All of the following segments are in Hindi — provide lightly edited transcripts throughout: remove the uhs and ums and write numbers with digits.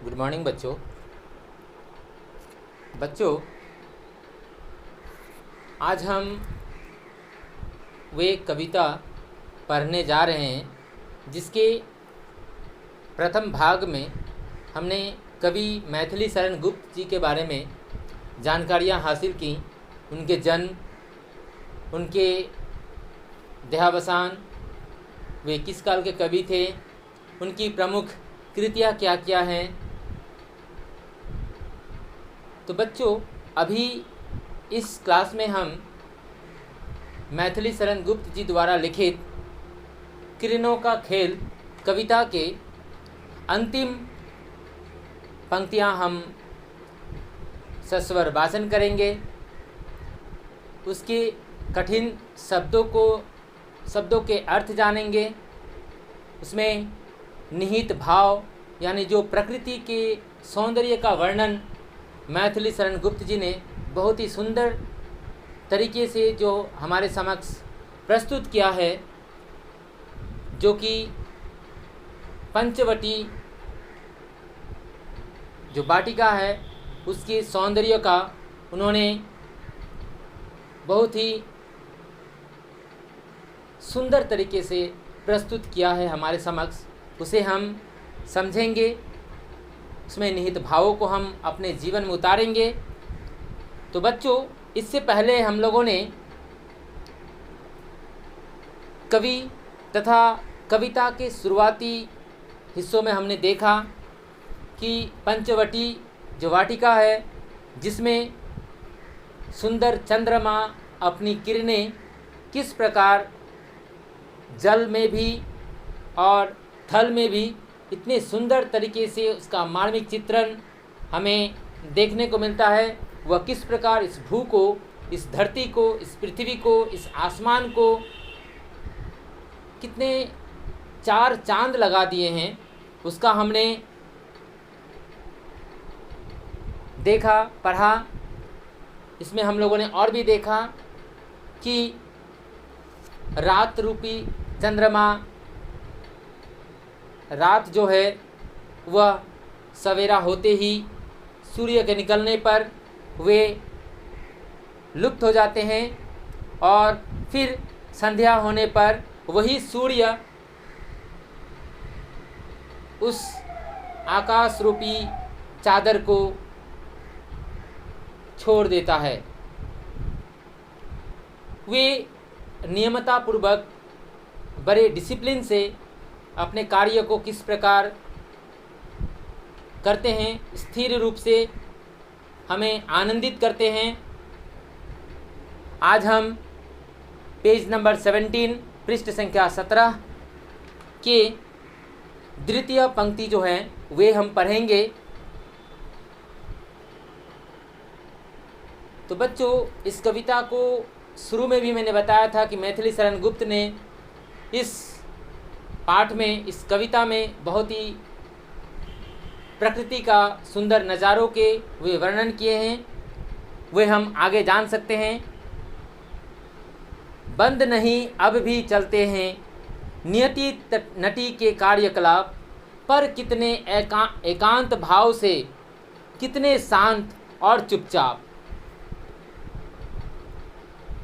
गुड मॉर्निंग बच्चों। आज हम वे कविता पढ़ने जा रहे हैं जिसके प्रथम भाग में हमने कवि मैथिली शरण गुप्त जी के बारे में जानकारियां हासिल की। उनके जन्म, उनके देहावसान, वे किस काल के कवि थे, उनकी प्रमुख कृतियाँ क्या क्या हैं। तो बच्चों, अभी इस क्लास में हम मैथिली शरण गुप्त जी द्वारा लिखित किरणों का खेल कविता के अंतिम पंक्तियां हम सस्वर वाचन करेंगे। उसके कठिन शब्दों के अर्थ जानेंगे। उसमें निहित भाव यानी जो प्रकृति के सौंदर्य का वर्णन मैथिली शरण गुप्त जी ने बहुत ही सुंदर तरीके से जो हमारे समक्ष प्रस्तुत किया है, जो कि पंचवटी जो वाटिका है उसके सौंदर्य का उन्होंने बहुत ही सुंदर तरीके से प्रस्तुत किया है हमारे समक्ष। उसे हम समझेंगे, उसमें निहित भावों को हम अपने जीवन में उतारेंगे। तो बच्चों, इससे पहले हम लोगों ने कवि तथा कविता के शुरुआती हिस्सों में हमने देखा कि पंचवटी जो वाटिका है जिसमें सुंदर चंद्रमा अपनी किरणें किस प्रकार जल में भी और थल में भी इतने सुंदर तरीके से उसका मार्मिक चित्रण हमें देखने को मिलता है। वह किस प्रकार इस भू को, इस धरती को, इस पृथ्वी को, इस आसमान को कितने चार चांद लगा दिए हैं, उसका हमने देखा, पढ़ा। इसमें हम लोगों ने और भी देखा कि रात रूपी चंद्रमा, रात जो है वह सवेरा होते ही सूर्य के निकलने पर वे लुप्त हो जाते हैं और फिर संध्या होने पर वही सूर्य उस आकाश रूपी चादर को छोड़ देता है। वे नियमतापूर्वक बड़े डिसिप्लिन से अपने कार्य को किस प्रकार करते हैं, स्थिर रूप से हमें आनंदित करते हैं। आज हम पेज नंबर 17 पृष्ठ संख्या 17 के द्वितीय पंक्ति जो है वे हम पढ़ेंगे। तो बच्चों, इस कविता को शुरू में भी मैंने बताया था कि मैथिली शरण गुप्त ने इस पाठ में, इस कविता में बहुत ही प्रकृति का सुंदर नज़ारों के वे वर्णन किए हैं। वे हम आगे जान सकते हैं। बंद नहीं अब भी चलते हैं नियति नटी के कार्यकलाप, पर कितने एकांत भाव से, कितने शांत और चुपचाप।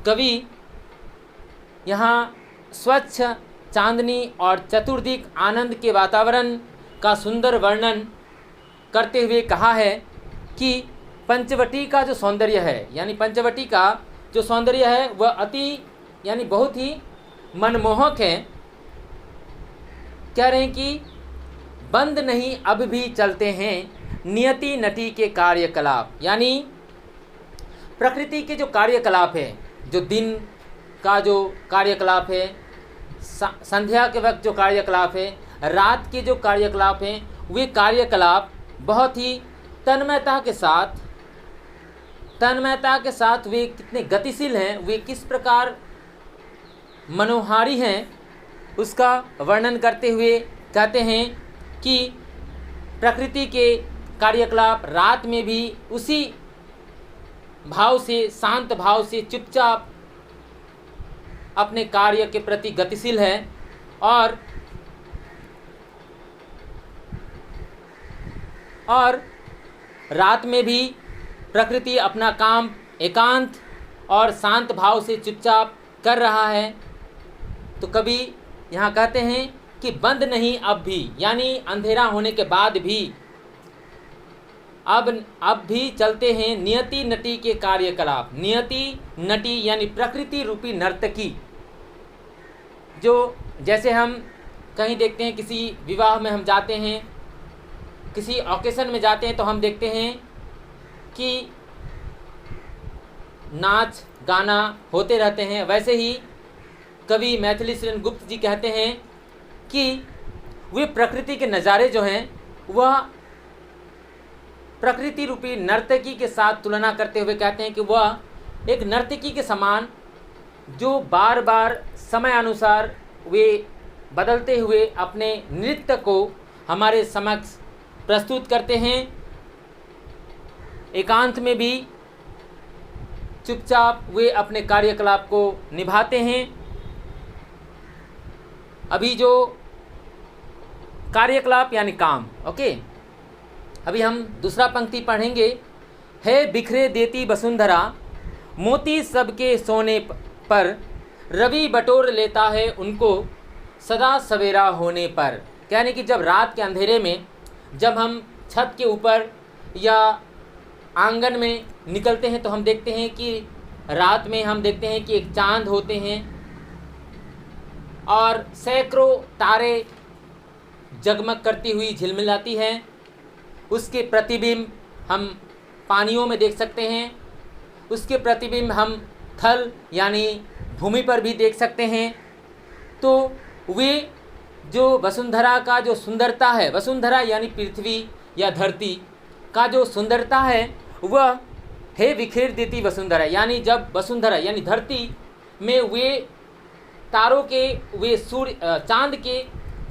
कवि यहाँ स्वच्छ चांदनी और चतुर्दिक आनंद के वातावरण का सुंदर वर्णन करते हुए कहा है कि पंचवटी का जो सौंदर्य है, यानी पंचवटी का जो सौंदर्य है वह अति यानी बहुत ही मनमोहक है। कह रहे हैं कि बंद नहीं अब भी चलते हैं नियति नटी के कार्यकलाप, यानी प्रकृति के जो कार्यकलाप है, जो दिन का जो कार्यकलाप है, संध्या के वक्त जो कार्यकलाप है, रात के जो कार्यकलाप हैं, वे कार्यकलाप बहुत ही तन्मयता के साथ वे कितने गतिशील हैं, वे किस प्रकार मनोहारी हैं, उसका वर्णन करते हुए कहते हैं कि प्रकृति के कार्यकलाप रात में भी उसी भाव से, शांत भाव से, चुपचाप अपने कार्य के प्रति गतिशील है और और रात में भी प्रकृति अपना काम एकांत और शांत भाव से चुपचाप कर रहा है। तो कवि यहाँ कहते हैं कि बंद नहीं अब भी, यानी अंधेरा होने के बाद भी अब भी चलते हैं नियति नटी के कार्यकलाप। नियति नटी यानी प्रकृति रूपी नर्तकी, जो जैसे हम कहीं देखते हैं, किसी विवाह में हम जाते हैं, किसी ऑकेशन में जाते हैं, तो हम देखते हैं कि नाच गाना होते रहते हैं। वैसे ही कवि मैथिली शरण गुप्त जी कहते हैं कि वे प्रकृति के नज़ारे जो हैं वह प्रकृति रूपी नर्तकी के साथ तुलना करते हुए कहते हैं कि वह एक नर्तकी के समान, जो बार बार समय अनुसार वे बदलते हुए अपने नृत्य को हमारे समक्ष प्रस्तुत करते हैं। एकांत में भी चुपचाप वे अपने कार्यकलाप को निभाते हैं। अभी जो कार्यकलाप यानी काम, ओके, अभी हम दूसरा पंक्ति पढ़ेंगे। है बिखरे देती वसुंधरा मोती सबके सोने पर, रवि बटोर लेता है उनको सदा सवेरा होने पर। कहने कि जब रात के अंधेरे में जब हम छत के ऊपर या आंगन में निकलते हैं तो हम देखते हैं कि रात में हम देखते हैं कि एक चांद होते हैं और सैकड़ों तारे जगमग करती हुई झिलमिलाती हैं। उसके प्रतिबिंब हम पानियों में देख सकते हैं, उसके प्रतिबिंब हम थल यानी भूमि पर भी देख सकते हैं। तो वे जो वसुंधरा का जो सुंदरता है, वसुंधरा यानी पृथ्वी या धरती का जो सुंदरता है, वह है बिखेर देती वसुंधरा, यानी जब वसुंधरा यानी धरती में वे तारों के, वे सूर्य चांद के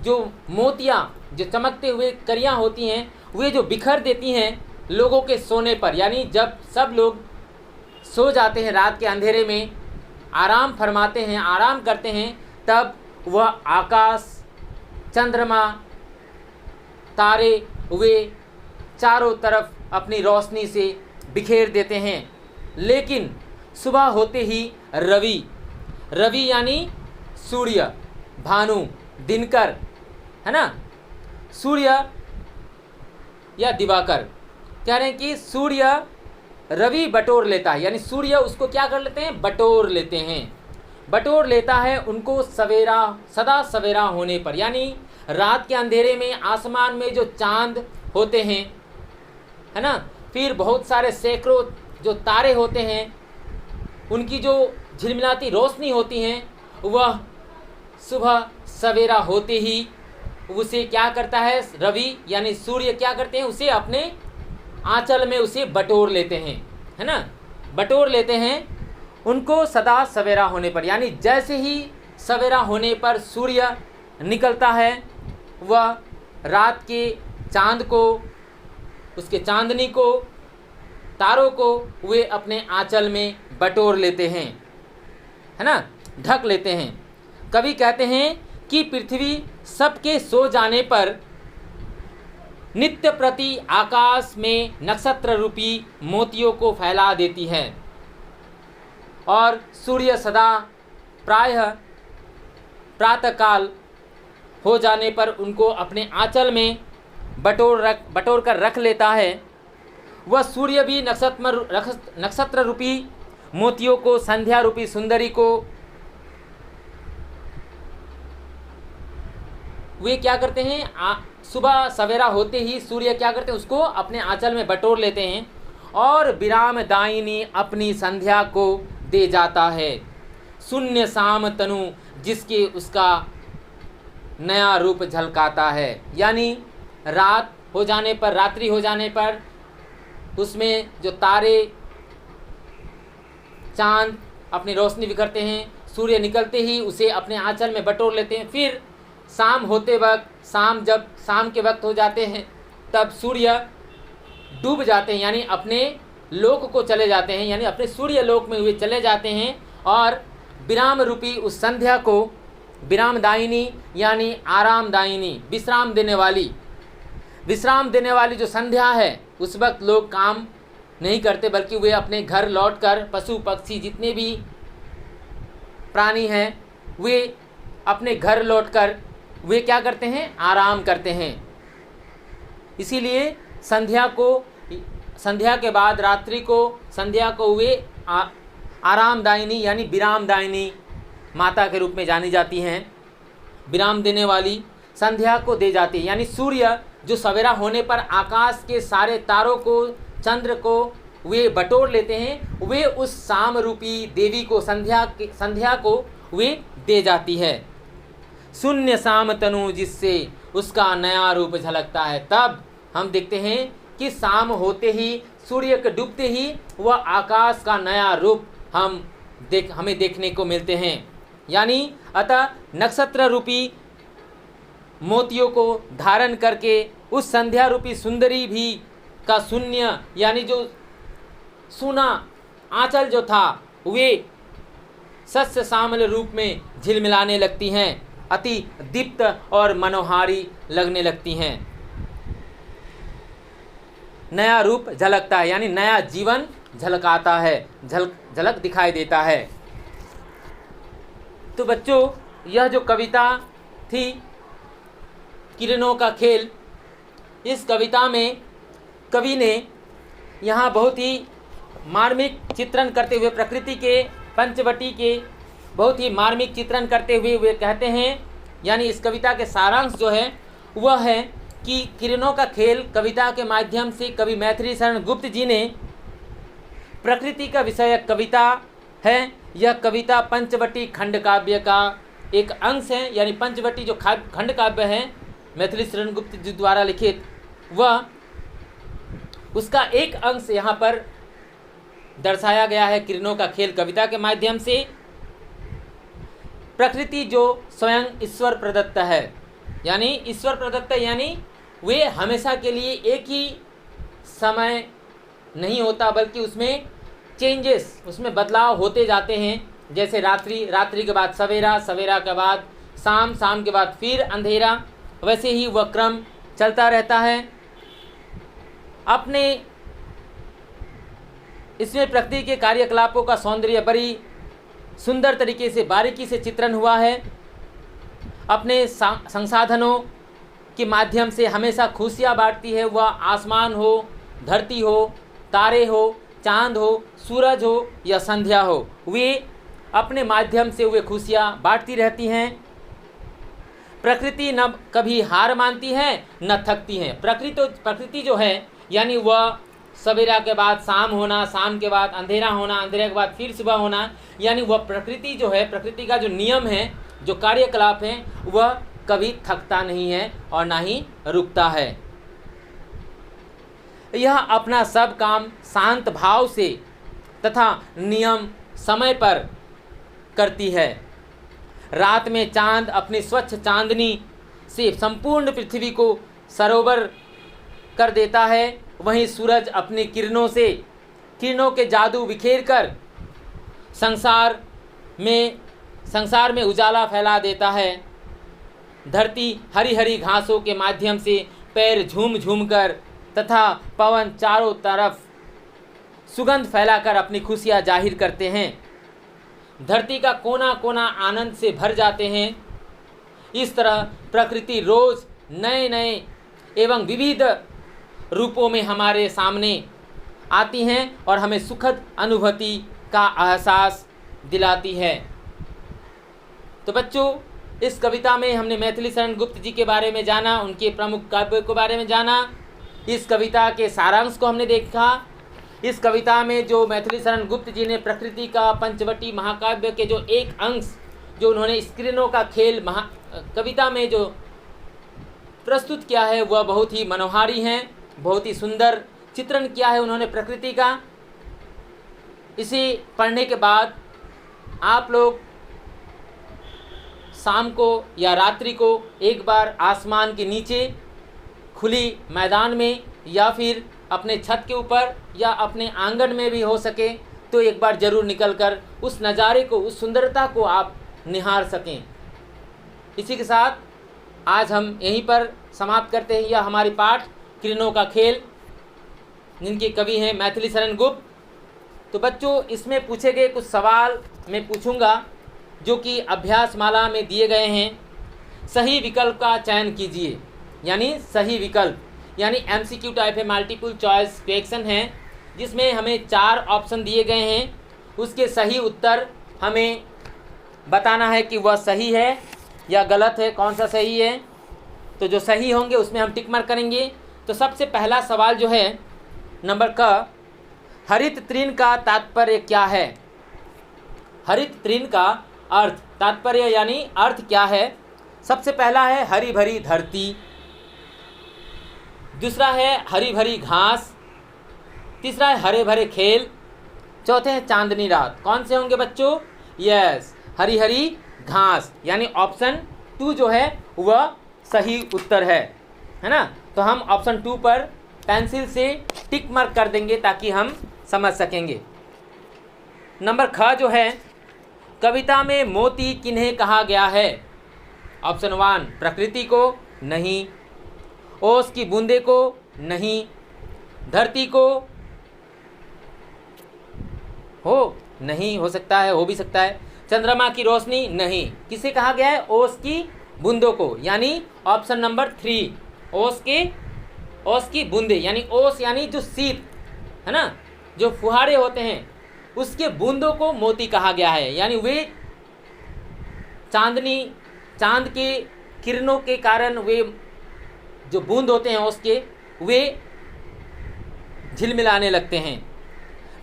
जो मोतियाँ, जो चमकते हुए करियाँ होती हैं, वे जो बिखर देती हैं लोगों के सोने पर, यानी जब सब लोग सो जाते हैं रात के अंधेरे में, आराम फरमाते हैं, आराम करते हैं, तब वह आकाश, चंद्रमा, तारे वे चारों तरफ अपनी रोशनी से बिखेर देते हैं। लेकिन सुबह होते ही रवि, रवि यानी सूर्य, भानु, दिनकर, है ना, सूर्य या दिवाकर, कह रहे हैं कि सूर्य रवि बटोर लेता है, यानी सूर्य उसको क्या कर लेते हैं, बटोर लेते हैं, बटोर लेता है उनको सवेरा, सदा सवेरा होने पर। यानी रात के अंधेरे में आसमान में जो चांद होते हैं, है ना, फिर बहुत सारे सैकड़ों जो तारे होते हैं, उनकी जो झिलमिलाती रोशनी होती हैं, वह सुबह सवेरा होते ही उसे क्या करता है, रवि यानी सूर्य क्या करते हैं, उसे अपने आंचल में उसे बटोर लेते हैं, है ना, बटोर लेते हैं उनको सदा सवेरा होने पर। यानी जैसे ही सवेरा होने पर सूर्य निकलता है, वह रात के चांद को, उसके चांदनी को, तारों को वे अपने आंचल में बटोर लेते हैं, है ना, ढक लेते हैं। कवि कहते हैं कि पृथ्वी सबके सो जाने पर नित्य प्रति आकाश में नक्षत्र रूपी मोतियों को फैला देती है और सूर्य सदा प्रायः प्रातःकाल हो जाने पर उनको अपने आंचल में बटोर कर रख लेता है। वह सूर्य भी नक्षत्र रूपी मोतियों को, संध्या रूपी सुंदरी को वे क्या करते हैं, सुबह सवेरा होते ही सूर्य क्या करते हैं, उसको अपने आंचल में बटोर लेते हैं और विराम दायिनी अपनी संध्या को दे जाता है। शून्य शाम तनु जिसके उसका नया रूप झलकाता है। यानी रात हो जाने पर, रात्रि हो जाने पर उसमें जो तारे, चांद अपनी रोशनी बिखरते हैं, सूर्य निकलते ही उसे अपने आंचल में बटोर लेते हैं। फिर शाम होते वक्त, जब शाम के वक्त हो जाते हैं, तब सूर्य डूब जाते हैं, यानी अपने लोक को चले जाते हैं, यानी अपने सूर्य लोक में वे चले जाते हैं और विराम रूपी उस संध्या को, विरामदायिनी यानी आरामदायिनी, विश्राम देने वाली, विश्राम देने वाली जो संध्या है, उस वक्त लोग काम नहीं करते, बल्कि वे अपने घर लौटकर, पशु पक्षी जितने भी प्राणी हैं, वे अपने घर लौटकर वे क्या करते हैं? आराम करते हैं। इसीलिए संध्या के बाद रात्रि को, संध्या को वे आरामदायिनी यानी विरामदायिनी माता के रूप में जानी जाती हैं। विराम देने वाली संध्या को दे जाती है, यानी सूर्य जो सवेरा होने पर आकाश के सारे तारों को, चंद्र को वे बटोर लेते हैं, वे उस शाम रूपी देवी को, संध्या को वे दे जाती है। शून्य शाम तनु जिससे उसका नया रूप झलकता है। तब हम देखते हैं कि शाम होते ही, सूर्य के डूबते ही वह आकाश का नया रूप हमें देखने को मिलते हैं। यानी अतः नक्षत्र रूपी मोतियों को धारण करके उस संध्या रूपी सुंदरी भी का शून्य यानी जो सूना आंचल जो था, वे सस्य श्यामल रूप में झिलमिलाने लगती हैं, अति दीप्त और मनोहारी लगने लगती हैं। नया रूप झलकता है, यानी नया जीवन झलकाता है, झलक दिखाई देता है। तो बच्चों, यह जो कविता थी किरणों का खेल, इस कविता में कवि ने यहाँ बहुत ही मार्मिक चित्रण करते हुए, प्रकृति के, पंचवटी के बहुत ही मार्मिक चित्रण करते हुए वे कहते हैं, यानी इस कविता के सारांश जो है वह है कि किरणों का खेल कविता के माध्यम से कवि मैथिली शरण गुप्त जी ने प्रकृति का विषय कविता है। यह कविता पंचवटी खंड काव्य का एक अंश है, यानी पंचवटी जो खंड काव्य है मैथिली शरण गुप्त जी द्वारा लिखित, वह उसका एक अंश यहाँ पर दर्शाया गया है किरणों का खेल कविता के माध्यम से। प्रकृति जो स्वयं ईश्वर प्रदत्त है, यानी ईश्वर प्रदत्त यानी वे हमेशा के लिए एक ही समय नहीं होता, बल्कि उसमें चेंजेस, उसमें बदलाव होते जाते हैं। जैसे रात्रि के बाद सवेरा, सवेरा के बाद शाम, शाम के बाद फिर अंधेरा, वैसे ही वह क्रम चलता रहता है। अपने इसमें प्रकृति के कार्यकलापों का सौंदर्य बड़ी सुंदर तरीके से, बारीकी से चित्रण हुआ है। अपने संसाधनों के माध्यम से हमेशा खुशियाँ बांटती है, वह आसमान हो, धरती हो, तारे हो, चांद हो, सूरज हो या संध्या हो, वे अपने माध्यम से वे खुशियाँ बांटती रहती हैं। प्रकृति न कभी हार मानती है न थकती है। प्रकृति जो है, यानी वह सवेरा के बाद शाम होना, शाम के बाद अंधेरा होना, अंधेरे के बाद फिर सुबह होना, यानी वह प्रकृति जो है, प्रकृति का जो नियम है, जो कार्यकलाप है, वह कभी थकता नहीं है और ना ही रुकता है। यह अपना सब काम शांत भाव से तथा नियम समय पर करती है। रात में चांद अपनी स्वच्छ चांदनी से संपूर्ण पृथ्वी को सरोवर कर देता है, वहीं सूरज अपनी किरणों के जादू बिखेर कर संसार में उजाला फैला देता है। धरती हरी हरी घासों के माध्यम से पैर झूम झूम कर तथा पवन चारों तरफ सुगंध फैलाकर अपनी खुशियाँ जाहिर करते हैं। धरती का कोना कोना आनंद से भर जाते हैं। इस तरह प्रकृति रोज नए नए एवं विविध रूपों में हमारे सामने आती हैं और हमें सुखद अनुभूति का एहसास दिलाती है। तो बच्चों, इस कविता में हमने मैथिली शरण गुप्त जी के बारे में जाना, उनके प्रमुख काव्य के बारे में जाना, इस कविता के सारांश को हमने देखा। इस कविता में जो मैथिली शरण गुप्त जी ने प्रकृति का पंचवटी महाकाव्य के जो एक अंश जो उन्होंने किरणों का खेल कविता में जो प्रस्तुत किया है, वह बहुत ही मनोहारी हैं, बहुत ही सुंदर चित्रण किया है उन्होंने प्रकृति का। इसे पढ़ने के बाद आप लोग शाम को या रात्रि को एक बार आसमान के नीचे खुली मैदान में या फिर अपने छत के ऊपर या अपने आंगन में भी हो सके तो एक बार ज़रूर निकलकर उस नज़ारे को, उस सुंदरता को आप निहार सकें। इसी के साथ आज हम यहीं पर समाप्त करते हैं यह हमारी पाठ किरणों का खेल, जिनके कवि हैं मैथिली शरण गुप्त। तो बच्चों, इसमें पूछे गए कुछ सवाल मैं पूछूंगा जो कि अभ्यास माला में दिए गए हैं। सही विकल्प का चयन कीजिए, यानी सही विकल्प, यानी MCQ टाइप है, मल्टीपल चॉइस क्वेश्चन है, जिसमें हमें 4 ऑप्शन दिए गए हैं। उसके सही उत्तर हमें बताना है कि वह सही है या गलत है, कौन सा सही है। तो जो सही होंगे उसमें हम टिक मार्क करेंगे। तो सबसे पहला सवाल जो है नंबर क, हरित तृण का तात्पर्य क्या है? हरित तृण का अर्थ, तात्पर्य यानी अर्थ क्या है? सबसे पहला है हरी भरी धरती, दूसरा है हरी भरी घास, तीसरा है हरे भरे खेल, चौथे हैं चांदनी रात। कौन से होंगे बच्चों? यस, हरी हरी घास, यानी ऑप्शन 2 जो है वह सही उत्तर है ना। तो हम ऑप्शन 2 पर पेंसिल से टिक मार्क कर देंगे ताकि हम समझ सकेंगे। नंबर ख जो है, कविता में मोती किन्हें कहा गया है? ऑप्शन 1 प्रकृति को, नहीं। ओस की बूंदे को, नहीं। धरती को, नहीं हो सकता है, हो भी सकता है। चंद्रमा की रोशनी, नहीं। किसे कहा गया है? ओस की बूंदों को, यानी ऑप्शन नंबर 3 ओस की बूंदे, यानी ओस यानी जो शीत है ना, जो फुहारे होते हैं उसके बूंदों को मोती कहा गया है। यानी वे चांद के किरणों के कारण वे जो बूंद होते हैं उसके, वे झिलमिलाने लगते हैं।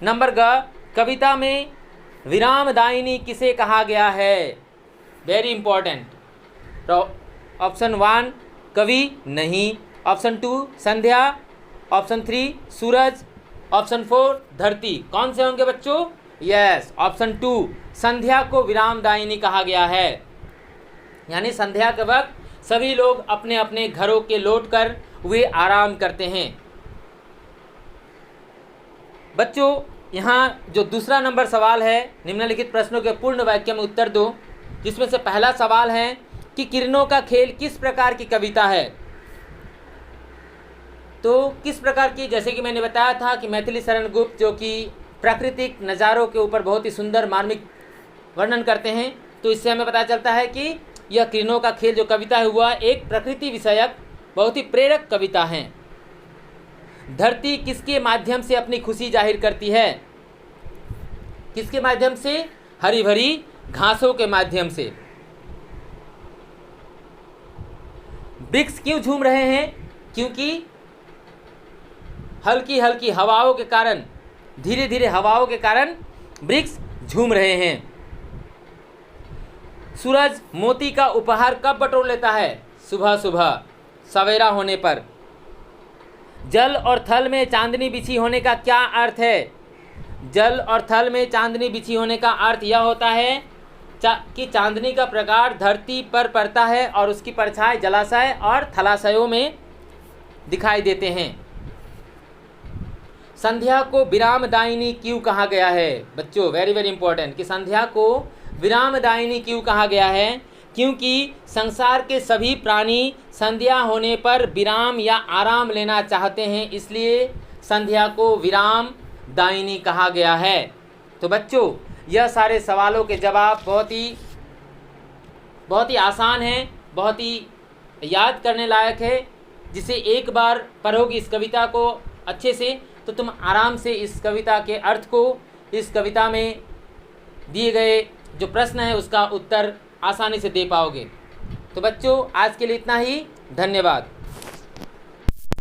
नंबर ग, कविता में विरामदायिनी किसे कहा गया है? Very important. तो ऑप्शन 1 कवि, नहीं। ऑप्शन 2 संध्या, ऑप्शन 3 सूरज, ऑप्शन 4 धरती। कौन से होंगे बच्चों? यस, ऑप्शन 2 संध्या को विरामदायिनी कहा गया है। यानी संध्या के वक्त सभी लोग अपने अपने घरों के लौटकर वे आराम करते हैं। बच्चों, यहाँ जो दूसरा नंबर सवाल है, निम्नलिखित प्रश्नों के पूर्ण वाक्य में उत्तर दो, जिसमें से पहला सवाल है कि किरणों का खेल किस प्रकार की कविता है? तो किस प्रकार की, जैसे कि मैंने बताया था कि मैथिली शरण गुप्त जो कि प्राकृतिक नज़ारों के ऊपर बहुत ही सुंदर मार्मिक वर्णन करते हैं, तो इससे हमें पता चलता है कि यह किरणों का खेल जो कविता है वह एक प्रकृति विषयक बहुत ही प्रेरक कविता है। धरती किसके माध्यम से अपनी खुशी जाहिर करती है? किसके माध्यम से? हरी भरी घासों के माध्यम से। वृक्ष क्यों झूम रहे हैं? क्योंकि हल्की हल्की हवाओं के कारण, धीरे धीरे हवाओं के कारण वृक्ष झूम रहे हैं। सूरज मोती का उपहार कब बटोर लेता है? सुबह सुबह, सवेरा होने पर। जल और थल में चांदनी बिछी होने का क्या अर्थ है? जल और थल में चांदनी बिछी होने का अर्थ यह होता है कि चांदनी का प्रकाश धरती पर पड़ता है और उसकी परछाई जलाशय और थलाशयों में दिखाई देते हैं। संध्या को विरामदायिनी क्यों कहा गया है? बच्चों, वेरी वेरी इंपॉर्टेंट, कि संध्या को विरामदायिनी क्यों कहा गया है? क्योंकि संसार के सभी प्राणी संध्या होने पर विराम या आराम लेना चाहते हैं, इसलिए संध्या को विराम दायिनी कहा गया है। तो बच्चों, यह सारे सवालों के जवाब बहुत ही आसान हैं, बहुत ही याद करने लायक है। जिसे एक बार पढ़ोगे इस कविता को अच्छे से, तो तुम आराम से इस कविता के अर्थ को, इस कविता में दिए गए जो प्रश्न है उसका उत्तर आसानी से दे पाओगे। तो बच्चों, आज के लिए इतना ही। धन्यवाद।